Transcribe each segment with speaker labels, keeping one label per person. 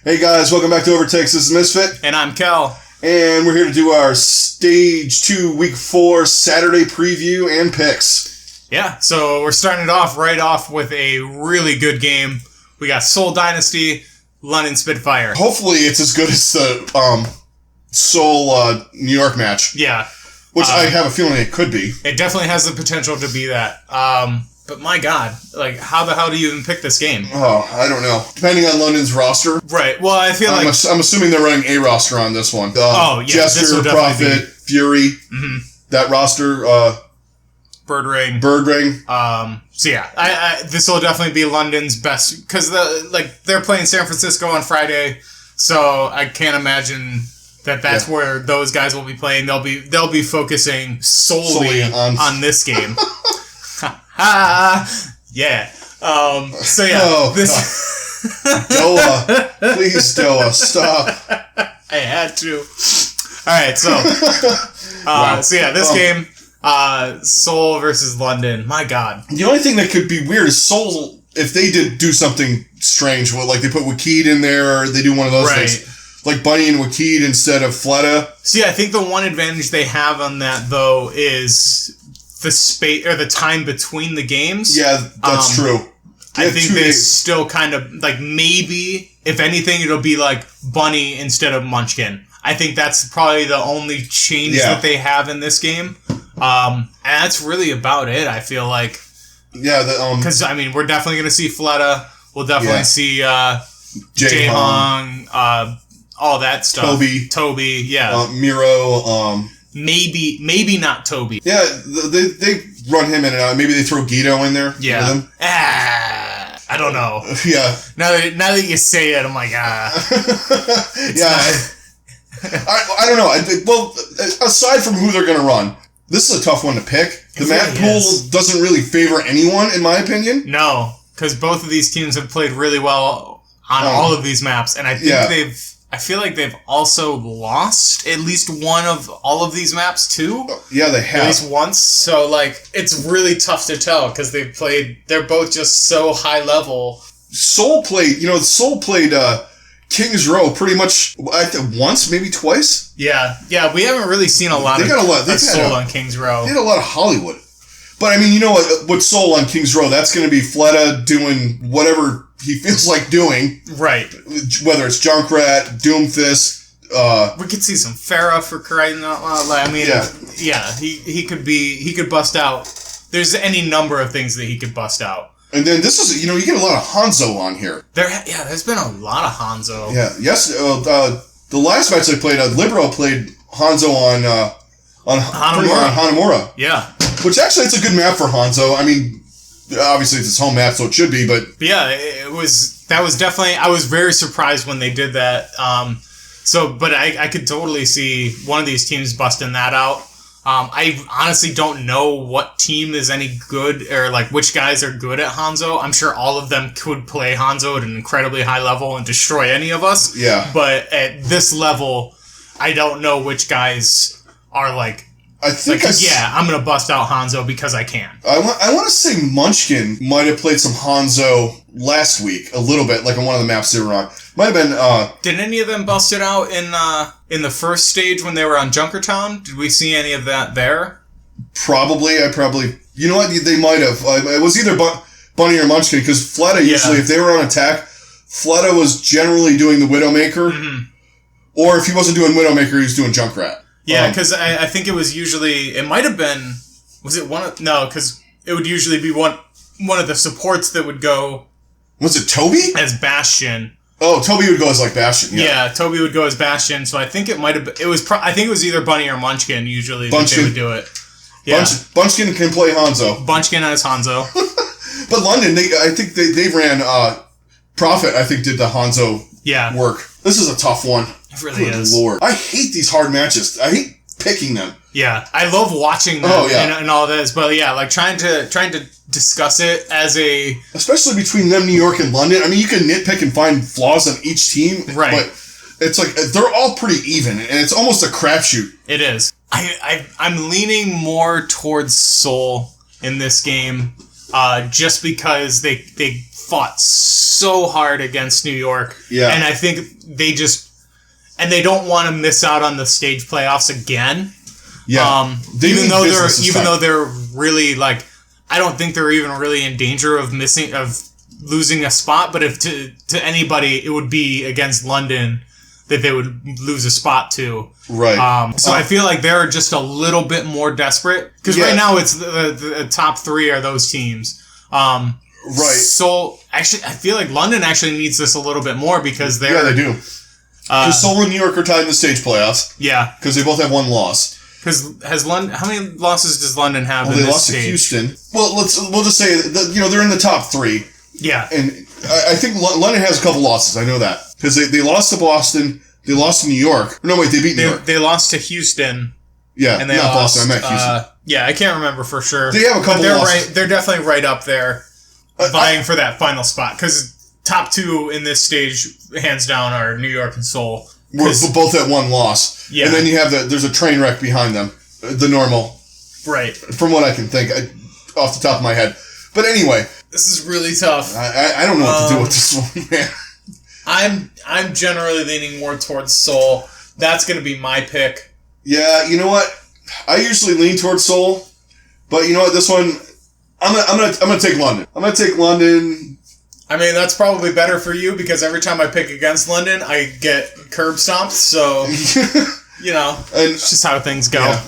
Speaker 1: Hey guys, welcome back to Overtakes. This is Misfit.
Speaker 2: And I'm Kel.
Speaker 1: And we're here to do our Stage 2 Week 4 Saturday preview and picks.
Speaker 2: Yeah, so we're starting it off with a really good game. We got Seoul Dynasty, London Spitfire.
Speaker 1: Hopefully it's as good as the Seoul New York match.
Speaker 2: Yeah.
Speaker 1: Which I have a feeling it could be.
Speaker 2: It definitely has the potential to be that. But my God, like, how the hell do you even pick this game?
Speaker 1: Oh, I don't know. Depending on London's roster.
Speaker 2: Right. Well, I feel
Speaker 1: I'm assuming they're running a roster on this one. Jester, Prophet, Fury.
Speaker 2: Mm-hmm.
Speaker 1: That roster.
Speaker 2: Birdring. So yeah, this will definitely be London's best because they're playing San Francisco on Friday, so I can't imagine that's where those guys will be playing. They'll be focusing solely on this game. Yeah. So yeah.
Speaker 1: Doa. Please, Doa, stop.
Speaker 2: I had to. Alright, so
Speaker 1: wow.
Speaker 2: So yeah, this game, Seoul versus London. My God.
Speaker 1: The only thing that could be weird is Seoul, if they did do something strange, like they put Wakid in there, or they do one of those things. Like Bunny and Wakid instead of Fleta.
Speaker 2: See, I think the one advantage they have on that, though, is the space or the time between the games.
Speaker 1: Yeah, that's true.
Speaker 2: I think they still kind of maybe if anything it'll be like Bunny instead of Munchkin. I think that's probably the only change that they have in this game. And that's really about it. I feel like. Yeah, because we're definitely gonna see Fleta. We'll definitely see Jaehong, all that stuff. Toby, yeah.
Speaker 1: Miro.
Speaker 2: Maybe not Toby.
Speaker 1: Yeah, they run him in and out. Maybe they throw Guido in there.
Speaker 2: Yeah. With him. I don't know.
Speaker 1: Yeah.
Speaker 2: Now that you say it, I'm like,
Speaker 1: I don't know. Well, aside from who they're going to run, this is a tough one to pick. The map pool doesn't really favor anyone, in my opinion.
Speaker 2: No, because both of these teams have played really well on all of these maps, and I think I feel like they've also lost at least one of all of these maps too.
Speaker 1: Yeah, they have.
Speaker 2: At least once. So, it's really tough to tell because they're both just so high level.
Speaker 1: Seoul played Kings Row pretty much once, maybe twice.
Speaker 2: Yeah, we haven't really seen a lot of Seoul on Kings Row.
Speaker 1: They had a lot of Hollywood. But, you know what? With Seoul on Kings Row, that's going to be Fleta doing whatever he feels like doing. Right. Whether it's Junkrat, Doomfist.
Speaker 2: We could see some Pharah for crying out loud. He could bust out. There's any number of things that he could bust out.
Speaker 1: And then this is, you get a lot of Hanzo on here.
Speaker 2: There's been a lot of Hanzo.
Speaker 1: Yeah. Yes. The last match they played, Libero played Hanzo on Hanamura.
Speaker 2: Yeah.
Speaker 1: Which actually, it's a good map for Hanzo. Obviously it's his home map, so it should be, but...
Speaker 2: Yeah, that was definitely... I was very surprised when they did that. But I could totally see one of these teams busting that out. I honestly don't know what team is any good, or which guys are good at Hanzo. I'm sure all of them could play Hanzo at an incredibly high level and destroy any of us.
Speaker 1: Yeah.
Speaker 2: But at this level, I don't know which guys are I'm going to bust out Hanzo because I can.
Speaker 1: I want to say Munchkin might have played some Hanzo last week, a little bit, on one of the maps they were on. Might have been...
Speaker 2: Did any of them bust it out in the first stage when they were on Junkertown? Did we see any of that there?
Speaker 1: Probably. You know what? They might have. It was either Bunny or Munchkin, because Fleta usually, if they were on attack, Fleta was generally doing the Widowmaker. Mm-hmm. Or if he wasn't doing Widowmaker, he was doing Junkrat.
Speaker 2: Yeah, because I think it was usually... It might have been... Was it one of... No, because it would usually be one of the supports that would go...
Speaker 1: Was it Toby?
Speaker 2: As Bastion.
Speaker 1: Oh, Toby would go as Bastion,
Speaker 2: yeah. Yeah, Toby would go as Bastion, so I think it might have been... I think it was either Bunny or Munchkin usually that they would do it. Yeah.
Speaker 1: Bunchkin can play Hanzo.
Speaker 2: Bunchkin as Hanzo.
Speaker 1: But London, I think they ran... Prophet, I think, did the Hanzo work. This is a tough one.
Speaker 2: It really is.
Speaker 1: Lord. I hate these hard matches. I hate picking them.
Speaker 2: Yeah, I love watching them and all this, but trying to discuss it as a...
Speaker 1: Especially between them, New York, and London. You can nitpick and find flaws on each team, right? But it's they're all pretty even, and it's almost a crapshoot.
Speaker 2: It is. I'm leaning more towards Seoul in this game. just because they fought so hard against New York.
Speaker 1: Yeah.
Speaker 2: And I think they don't want to miss out on the stage playoffs again.
Speaker 1: Yeah.
Speaker 2: Even though they're really like, I don't think they're even really in danger of losing a spot. But if to anybody, it would be against London that they would lose a spot to.
Speaker 1: Right.
Speaker 2: So I feel like they're just a little bit more desperate because right now it's the top three are those teams. Right. So actually, I feel like London actually needs this a little bit more because
Speaker 1: they do. Because Seoul and New York are tied in the stage playoffs.
Speaker 2: Yeah.
Speaker 1: Because they both have one loss.
Speaker 2: Because how many losses does London have?
Speaker 1: Well, they lost to Houston. Well, we'll just say that, they're in the top three.
Speaker 2: Yeah.
Speaker 1: And I think London has a couple losses. I know that because they lost to Boston. They lost to New York. No, wait, they beat New York.
Speaker 2: They lost to Houston.
Speaker 1: Yeah, and they not lost, Boston. I meant Houston.
Speaker 2: Yeah, I can't remember for sure.
Speaker 1: They have a couple losses.
Speaker 2: They're definitely right up there, vying for that final spot. Because top two in this stage, hands down, are New York and Seoul.
Speaker 1: We're both at one loss. Yeah. And then you have there's a train wreck behind them. The normal.
Speaker 2: Right.
Speaker 1: From what I can think, off the top of my head. But anyway.
Speaker 2: This is really tough.
Speaker 1: I don't know what to do with this one, man.
Speaker 2: I'm generally leaning more towards Seoul. That's going to be my pick.
Speaker 1: Yeah, you know what? I usually lean towards Seoul. But you know what? This one, I'm gonna take London. I'm gonna take London.
Speaker 2: I mean, that's probably better for you because every time I pick against London, I get curb stomped. So, you know, it's just how things go.
Speaker 1: Yeah.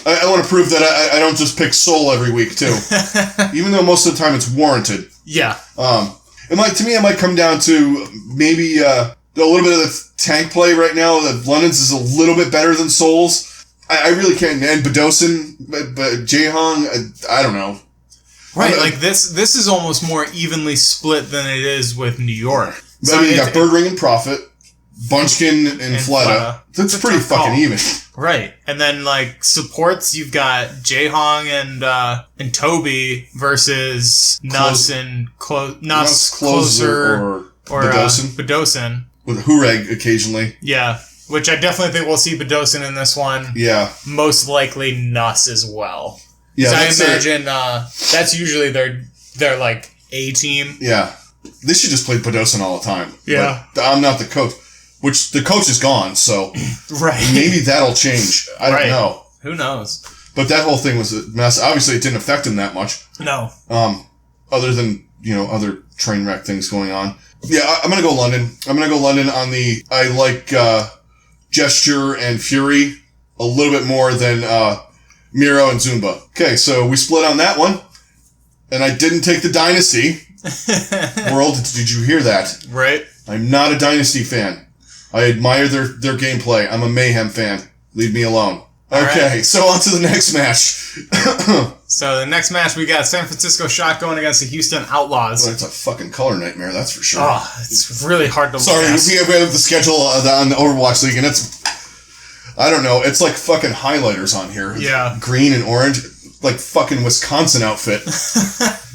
Speaker 1: I want to prove that I don't just pick Seoul every week, too. Even though most of the time it's warranted.
Speaker 2: Yeah.
Speaker 1: To me, it might come down to maybe a little bit of the tank play right now. That London's is a little bit better than Seoul's. I really can't. And Badosin, but Jaehong, I don't know.
Speaker 2: Right, like this is almost more evenly split than it is with New York.
Speaker 1: So I mean, you got Birdring and Prophet, Bunchkin and Fleta. That's pretty fucking even.
Speaker 2: Right, and then like supports, you've got Jaehong and Toby versus Nuss and Nuss Closer or Badosin
Speaker 1: with Hureg occasionally.
Speaker 2: Yeah, which I definitely think we'll see Badosin in this one.
Speaker 1: Yeah,
Speaker 2: most likely Nuss as well.
Speaker 1: Yeah,
Speaker 2: I imagine that's usually their like A team.
Speaker 1: Yeah, they should just play Badosin all the time.
Speaker 2: Yeah,
Speaker 1: but I'm not the coach. Which the coach is gone, so
Speaker 2: right.
Speaker 1: Maybe that'll change. I don't know.
Speaker 2: Who knows?
Speaker 1: But that whole thing was a mess. Obviously, it didn't affect him that much.
Speaker 2: No.
Speaker 1: Other than other train wreck things going on. Yeah, I'm gonna go London. I'm gonna go London on the. I like Gesture and Fury a little bit more than Miro and Zumba. Okay, so we split on that one, and I didn't take the Dynasty. World, did you hear that?
Speaker 2: Right.
Speaker 1: I'm not a Dynasty fan. I admire their gameplay. I'm a Mayhem fan. Leave me alone. Okay, right. So on to the next match.
Speaker 2: So the next match, we got San Francisco Shotgun against the Houston Outlaws.
Speaker 1: Well, it's a fucking color nightmare, that's for sure.
Speaker 2: Oh, it's really hard to
Speaker 1: Sorry, we have the schedule on the Overwatch League, and it's... I don't know, it's like fucking highlighters on here.
Speaker 2: Yeah.
Speaker 1: Green and orange. Like fucking Wisconsin outfit.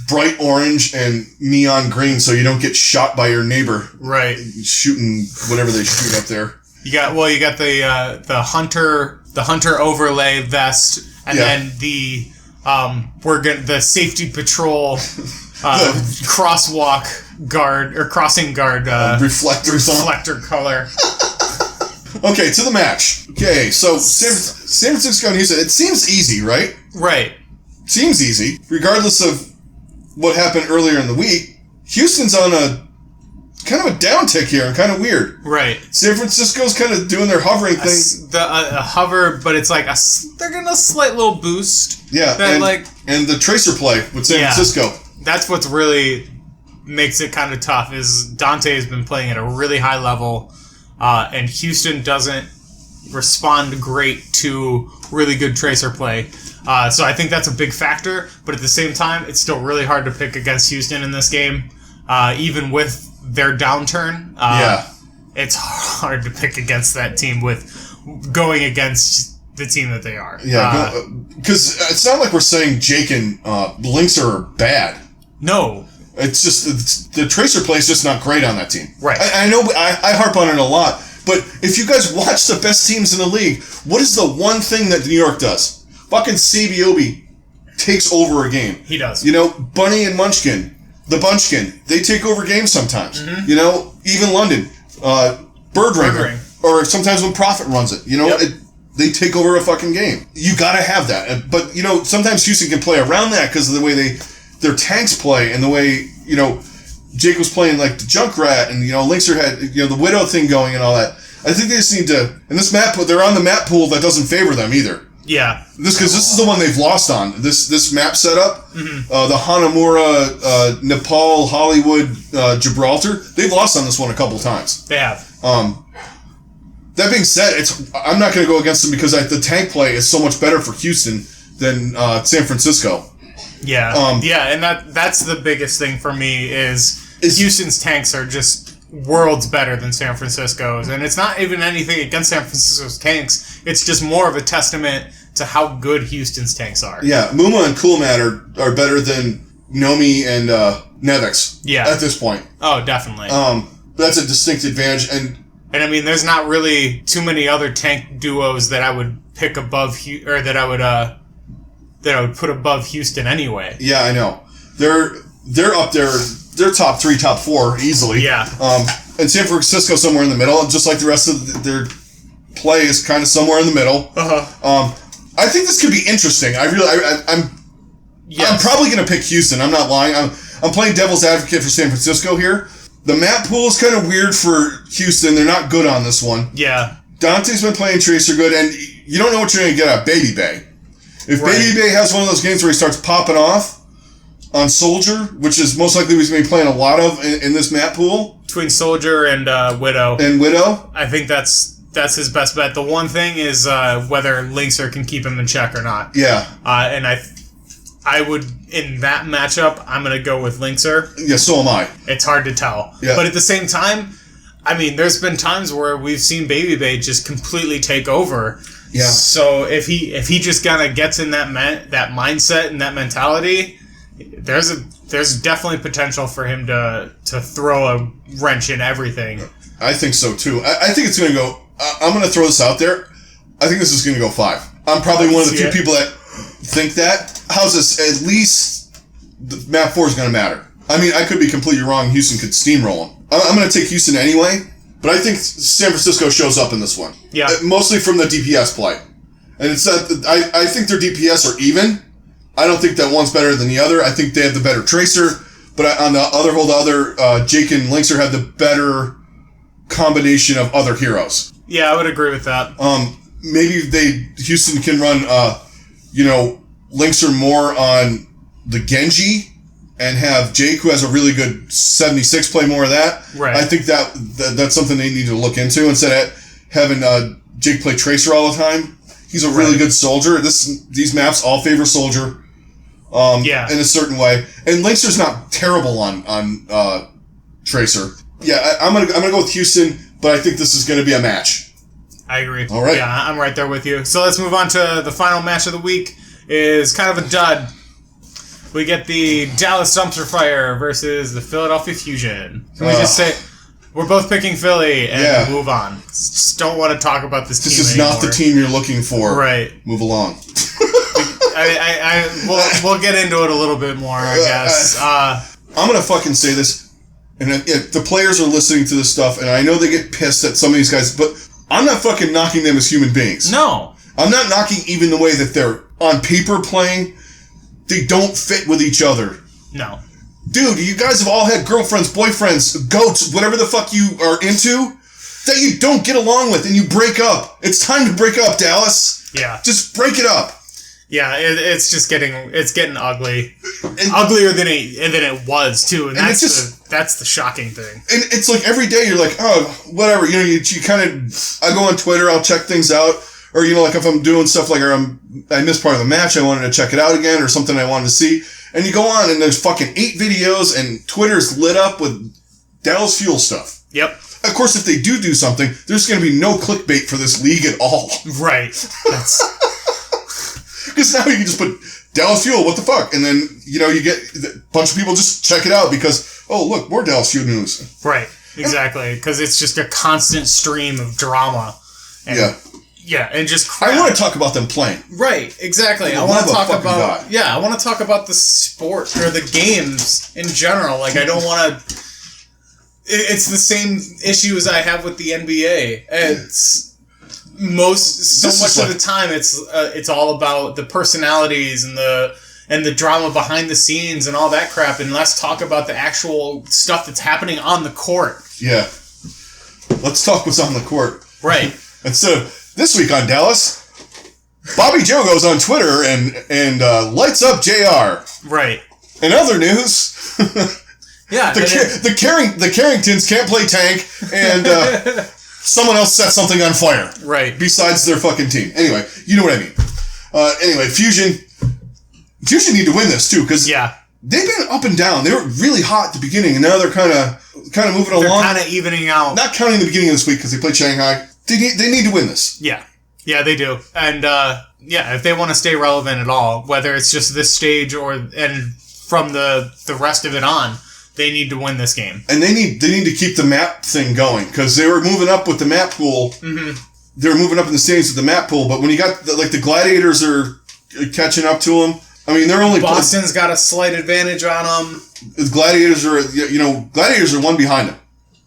Speaker 1: Bright orange and neon green so you don't get shot by your neighbor.
Speaker 2: Right.
Speaker 1: Shooting whatever they shoot up there. You got
Speaker 2: the hunter overlay vest and then the the safety patrol crosswalk guard or crossing guard reflector color.
Speaker 1: Okay, to the match. Okay, so San Francisco and Houston, it seems easy, right?
Speaker 2: Right.
Speaker 1: Seems easy, regardless of what happened earlier in the week. Houston's on a kind of a downtick here and kind of weird.
Speaker 2: Right.
Speaker 1: San Francisco's kind of doing their hovering thing.
Speaker 2: A hover, but it's like they're getting a slight little boost.
Speaker 1: Yeah, and the tracer play with San Francisco.
Speaker 2: That's what's really makes it kind of tough is Dante has been playing at a really high level, and Houston doesn't respond great to really good tracer play. So I think that's a big factor, but at the same time, it's still really hard to pick against Houston in this game, even with their downturn. It's hard to pick against that team with going against the team that they are.
Speaker 1: Yeah, because it's not like we're saying Jake and Lynx are bad.
Speaker 2: No.
Speaker 1: It's just the tracer play is just not great on that team.
Speaker 2: Right.
Speaker 1: I know I harp on it a lot, but if you guys watch the best teams in the league, what is the one thing that New York does? Fucking CBOB. takes over a game.
Speaker 2: He does.
Speaker 1: You know, Bunny and Munchkin, the Bunchkin, they take over games sometimes. Mm-hmm. You know, even London, Bird Ringer, or sometimes when Prophet runs it. You know, they take over a fucking game. You gotta have that. But, you know, sometimes Houston can play around that because of the way their tanks play and the way, you know, Jake was playing like the Junkrat and, you know, Linkser had, you know, the Widow thing going and all that. I think they just need to, and this map, they're on the map pool that doesn't favor them either.
Speaker 2: Yeah.
Speaker 1: This is the one they've lost on. This map setup, the Hanamura, Nepal, Hollywood, Gibraltar, they've lost on this one a couple times.
Speaker 2: They have.
Speaker 1: That being said, I'm not going to go against them because the tank play is so much better for Houston than San Francisco.
Speaker 2: Yeah. And that's the biggest thing for me is Houston's tanks are just worlds better than San Francisco's. And it's not even anything against San Francisco's tanks. It's just more of a testament to how good Houston's tanks are. Yeah,
Speaker 1: Muma and Coolmat are better than Nomi and Nevix at this point.
Speaker 2: Oh, definitely.
Speaker 1: That's a distinct advantage. And
Speaker 2: I mean, there's not really too many other tank duos that I would pick above, or that I would put above Houston anyway.
Speaker 1: Yeah, I know. They're up there. They're top 3, top 4 easily.
Speaker 2: Yeah.
Speaker 1: And San Francisco somewhere in the middle, and just like the rest of their play is kind of somewhere in the middle. I think this could be interesting. I'm probably going to pick Houston. I'm not lying. I'm playing devil's advocate for San Francisco here. The map pool is kind of weird for Houston. They're not good on this one.
Speaker 2: Yeah.
Speaker 1: Dante's been playing Tracer good, and you don't know what you're going to get out of Baby Bay. If Baby Bay has one of those games where he starts popping off on Soldier, which is most likely he's going to be playing a lot of in this map pool.
Speaker 2: Between Soldier and Widow. I think that's his best bet. The one thing is whether Linkser can keep him in check or not.
Speaker 1: Yeah.
Speaker 2: And I would, in that matchup, I'm going to go with Linkser.
Speaker 1: Yeah, so am I.
Speaker 2: It's hard to tell.
Speaker 1: Yeah.
Speaker 2: But at the same time, I mean, there's been times where we've seen Baby Bay just completely take over.
Speaker 1: Yeah.
Speaker 2: So if he just kind of gets in that mindset and that mentality, there's definitely potential for him to throw a wrench in everything.
Speaker 1: I think so too. I think it's going to go. I'm going to throw this out there. I think this is going to go 5. I'm probably one of the few people that think that. How's this? At least the map 4 is going to matter. I mean, I could be completely wrong. Houston could steamroll them. I'm going to take Houston anyway, but I think San Francisco shows up in this one.
Speaker 2: Yeah.
Speaker 1: Mostly from the DPS play. And it's that I think their DPS are even. I don't think that one's better than the other. I think they have the better Tracer, but on the other, Jake and Linkser have the better combination of other heroes.
Speaker 2: Yeah, I would agree with that.
Speaker 1: Maybe Houston can run, Linkser more on the Genji and have Jake, who has a really good 76, play more of that.
Speaker 2: Right.
Speaker 1: I think that's something they need to look into instead of having Jake play Tracer all the time. He's a really good soldier. These maps all favor soldier. In a certain way, and Linkser's not terrible on Tracer. Yeah, I'm gonna go with Houston, but I think this is gonna be a match.
Speaker 2: I agree.
Speaker 1: All right.
Speaker 2: Yeah, I'm right there with you. So let's move on to the final match of the week. Is kind of a dud. We get the Dallas Dumpster Fire versus the Philadelphia Fusion. Can we just say we're both picking Philly and move on? Just don't want to talk about this team
Speaker 1: anymore. This is not the team you're looking for.
Speaker 2: Right.
Speaker 1: Move along.
Speaker 2: We'll get into it a little bit more, I guess.
Speaker 1: I'm going to fucking say this, and if the players are listening to this stuff, and I know they get pissed at some of these guys, but I'm not fucking knocking them as human beings.
Speaker 2: No.
Speaker 1: I'm not knocking even the way that they're on paper playing. They don't fit with each other.
Speaker 2: No.
Speaker 1: Dude, you guys have all had girlfriends, boyfriends, goats, whatever the fuck you are into, that you don't get along with, and you break up. It's time to break up, Dallas.
Speaker 2: Yeah.
Speaker 1: Just break it up.
Speaker 2: Yeah, it's getting ugly, uglier than it was too, and that's the shocking thing.
Speaker 1: And it's like every day you're like, oh, whatever, you kind of. I go on Twitter, I'll check things out, or like if I'm doing stuff like I missed part of the match, I wanted to check it out again, or something I wanted to see, and you go on and there's fucking 8 videos, and Twitter's lit up with Dallas Fuel stuff.
Speaker 2: Yep.
Speaker 1: Of course, if they do something, there's going to be no clickbait for this league at all.
Speaker 2: Right.
Speaker 1: Because now you can just put Dallas Fuel, what the fuck? And then, you get a bunch of people just check it out because, oh, look, more Dallas Fuel news.
Speaker 2: Right, exactly. Because it's just a constant stream of drama. And Yeah, and just crap.
Speaker 1: I want to talk about them playing.
Speaker 2: Right, exactly. I want to talk about I want to talk about the sport or the games in general. Like I don't want to. It's the same issues I have with the NBA. It's so much of the time it's all about the personalities and the drama behind the scenes and all that crap, and let's talk about the actual stuff that's happening on the court.
Speaker 1: Yeah. Let's talk what's on the court.
Speaker 2: Right.
Speaker 1: And so this week on Dallas, Bobby Joe goes on Twitter and lights up JR.
Speaker 2: Right.
Speaker 1: In other news,
Speaker 2: yeah,
Speaker 1: the Carringtons can't play tank, and someone else set something on fire.
Speaker 2: Right.
Speaker 1: Besides their fucking team. Anyway, you know what I mean. Anyway, Fusion need to win this too, because they've been up and down. They were really hot at the beginning, and now they're kind of moving along.
Speaker 2: They're kind of evening out.
Speaker 1: Not counting the beginning of this week because they played Shanghai. They need to win this.
Speaker 2: Yeah, they do, and if they want to stay relevant at all, whether it's just this stage and from the rest of it on, they need to win this game. And
Speaker 1: they need to keep the map thing going, because they were moving up with the map pool. Mm-hmm. They were moving up in the standings with the map pool, but when you got the Gladiators are catching up to them. I mean, they're only
Speaker 2: Boston's got a slight advantage on them.
Speaker 1: The Gladiators are one behind them.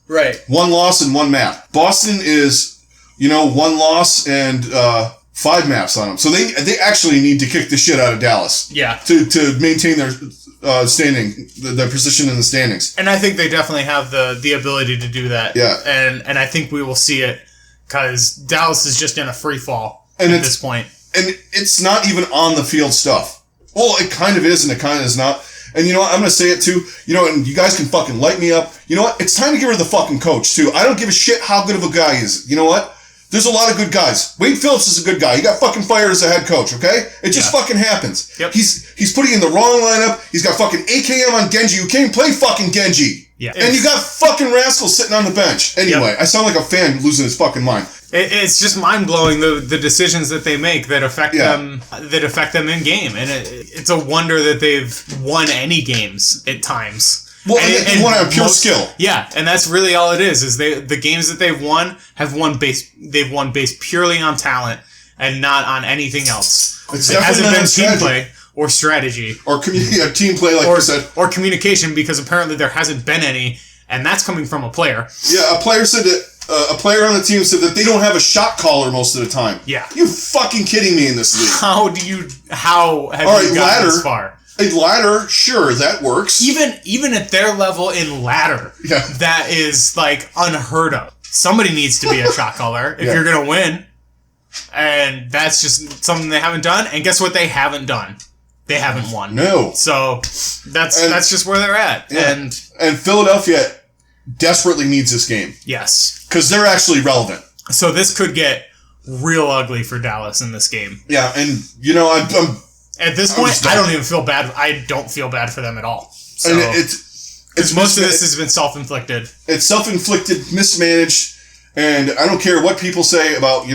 Speaker 2: Right.
Speaker 1: 1 loss and 1 map. Boston is 1 loss and 5 maps on them. So they actually need to kick the shit out of Dallas.
Speaker 2: Yeah.
Speaker 1: To maintain their standing, their position in the standings.
Speaker 2: And I think they definitely have the ability to do that.
Speaker 1: Yeah.
Speaker 2: And I think we will see it, because Dallas is just in a free fall at this point.
Speaker 1: And it's not even on the field stuff. Well, it kind of is, and it kind of is not. And you know what? I'm going to say it too. And you guys can fucking light me up. You know what? It's time to get rid of the fucking coach too. I don't give a shit how good of a guy he is. You know what? There's a lot of good guys. Wade Phillips is a good guy. He got fucking fired as a head coach, okay? It just fucking happens.
Speaker 2: Yep.
Speaker 1: He's putting in the wrong lineup. He's got fucking AKM on Genji, who can't even play fucking Genji.
Speaker 2: Yeah.
Speaker 1: And you got fucking Rascal sitting on the bench. Anyway, I sound like a fan losing his fucking mind.
Speaker 2: It's just mind blowing the decisions that they make that affect them in game, and it's a wonder that they've won any games at times.
Speaker 1: Well, and won on pure skill.
Speaker 2: Yeah, and that's really all it is the games that they've won based purely on talent and not on anything else. It hasn't been team play or strategy
Speaker 1: or team play, like you said,
Speaker 2: or communication, because apparently there hasn't been any, and that's coming from a player.
Speaker 1: Yeah, a player said that. A player on the team said that they don't have a shot caller most of the time.
Speaker 2: Yeah.
Speaker 1: You fucking kidding me in this league?
Speaker 2: How have you gotten this far?
Speaker 1: A ladder, sure, that works.
Speaker 2: Even at their level in ladder, that is like unheard of. Somebody needs to be a shot caller if you're gonna win. And that's just something they haven't done. And guess what they haven't done? They haven't won.
Speaker 1: No.
Speaker 2: So that's just where they're at.
Speaker 1: Yeah. And Philadelphia desperately needs this game.
Speaker 2: Yes.
Speaker 1: Because they're actually relevant.
Speaker 2: So this could get real ugly for Dallas in this game.
Speaker 1: Yeah, and I'm
Speaker 2: at this point, I don't even feel bad. I don't feel bad for them at all. So,
Speaker 1: and it's
Speaker 2: most of this has been self-inflicted.
Speaker 1: It's self-inflicted, mismanaged, and I don't care what people say about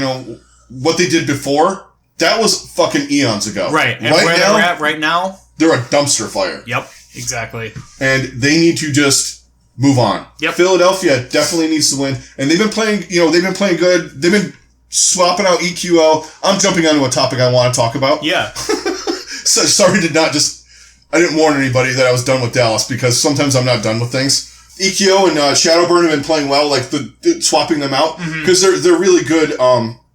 Speaker 1: what they did before. That was fucking eons ago.
Speaker 2: Right. And where they're at right now,
Speaker 1: they're a dumpster fire.
Speaker 2: Yep. Exactly.
Speaker 1: And they need to just move on.
Speaker 2: Yep.
Speaker 1: Philadelphia definitely needs to win. And they've been playing, they've been playing good. They've been swapping out EQO. I'm jumping onto a topic I want to talk about.
Speaker 2: Yeah.
Speaker 1: So sorry I didn't warn anybody that I was done with Dallas, because sometimes I'm not done with things. EQO and Shadowburn have been playing well, like swapping them out, because they're really good,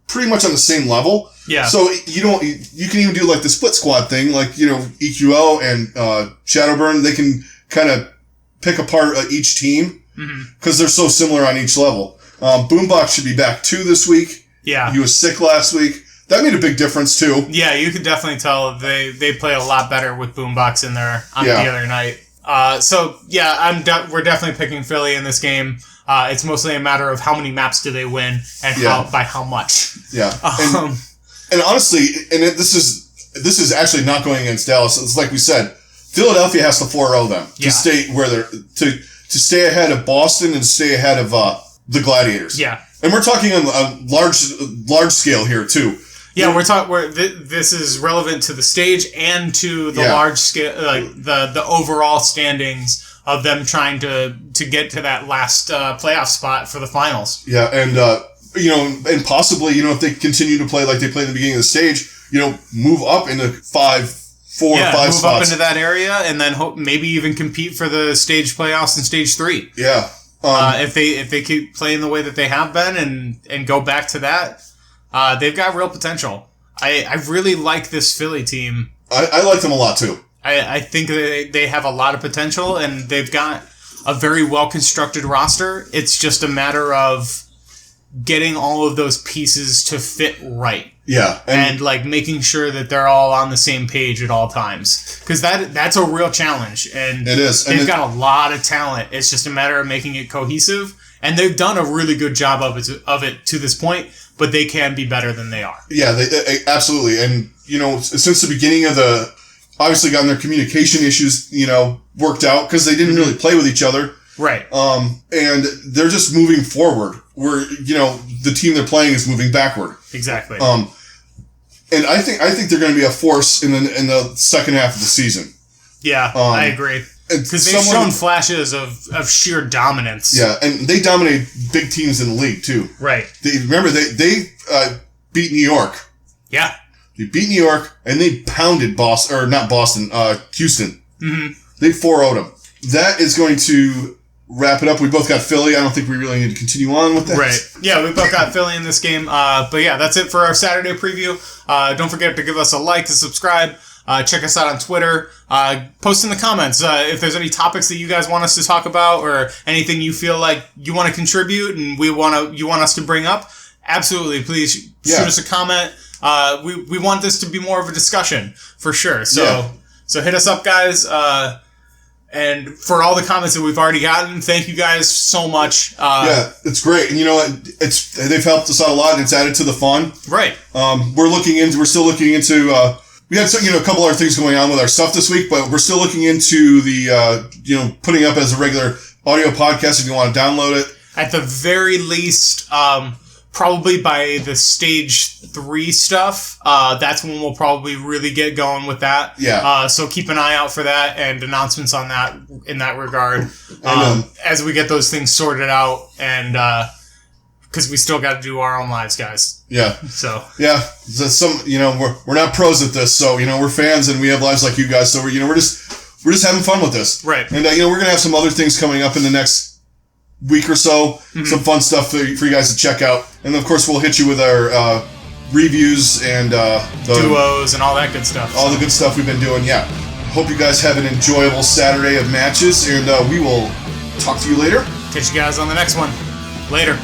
Speaker 1: pretty much on the same level.
Speaker 2: Yeah.
Speaker 1: So you can even do like the split squad thing, like, EQO and Shadowburn, they can kind of pick apart each team, because they're so similar on each level. Boombox should be back too this week.
Speaker 2: Yeah.
Speaker 1: He was sick last week. That made a big difference too.
Speaker 2: Yeah, you could definitely tell they play a lot better with Boombox in there on the other night. We're definitely picking Philly in this game. It's mostly a matter of how many maps do they win and by how much.
Speaker 1: Yeah. And honestly, this is actually not going against Dallas. It's like we said, Philadelphia has to 4-0 them to stay where they're to stay ahead of Boston and stay ahead of the Gladiators.
Speaker 2: Yeah.
Speaker 1: And we're talking on a large scale here too.
Speaker 2: Yeah, this is relevant to the stage and to the large scale, like the overall standings of them trying to get to that last playoff spot for the finals.
Speaker 1: Yeah, and and possibly, if they continue to play like they played at the beginning of the stage, move up into 4 or 5
Speaker 2: move
Speaker 1: spots.
Speaker 2: Up into that area, and then maybe even compete for the stage playoffs in stage 3.
Speaker 1: Yeah.
Speaker 2: If they keep playing the way that they have been and go back to that, they've got real potential. I really like this Philly team.
Speaker 1: I like them a lot too.
Speaker 2: I think they have a lot of potential, and they've got a very well-constructed roster. It's just a matter of getting all of those pieces to fit right.
Speaker 1: Yeah.
Speaker 2: And making sure that they're all on the same page at all times. Because that's a real challenge. And
Speaker 1: it is.
Speaker 2: They've got a lot of talent. It's just a matter of making it cohesive. And they've done a really good job of it to this point, but they can be better than they are.
Speaker 1: Yeah, they absolutely. And, since the beginning of obviously gotten their communication issues, worked out because they didn't really play with each other.
Speaker 2: Right.
Speaker 1: And they're just moving forward where, the team they're playing is moving backward.
Speaker 2: Exactly.
Speaker 1: And I think they're going to be a force in the second half of the season.
Speaker 2: Yeah, I agree. Because they've shown flashes of sheer dominance.
Speaker 1: Yeah, and they dominate big teams in the league too.
Speaker 2: Right.
Speaker 1: Remember, they beat New York.
Speaker 2: Yeah.
Speaker 1: They beat New York, and they pounded Houston. Mm-hmm. They 4-0'd them. That is going to wrap it up. We both got Philly. I don't think we really need to continue on with that.
Speaker 2: Right. Yeah, we both got Philly in this game. But yeah, that's it for our Saturday preview. Don't forget to give us a like and subscribe. Check us out on Twitter. Post in the comments if there's any topics that you guys want us to talk about or anything you feel like you want to contribute and you want us to bring up. Absolutely, please shoot us a comment. We want this to be more of a discussion for sure. So hit us up, guys. And for all the comments that we've already gotten, thank you guys so much.
Speaker 1: It's great, and they've helped us out a lot, and it's added to the fun.
Speaker 2: Right.
Speaker 1: We're still looking into. We had a couple other things going on with our stuff this week, but we're still looking into the putting up as a regular audio podcast if you want to download it.
Speaker 2: At the very least, probably by the stage 3 stuff, that's when we'll probably really get going with that.
Speaker 1: Yeah.
Speaker 2: So keep an eye out for that and announcements on that in that regard as we get those things sorted out and because we still got to do our own lives, guys. Yeah. So. Yeah. We're not pros at this, so we're fans and we have lives like you guys, so we're just having fun with this. Right. And we're gonna have some other things coming up in the next week or so, some fun stuff for you guys to check out. And of course, we'll hit you with our reviews and duos and all that good stuff. All the good stuff we've been doing. Yeah. Hope you guys have an enjoyable Saturday of matches, and we will talk to you later. Catch you guys on the next one. Later.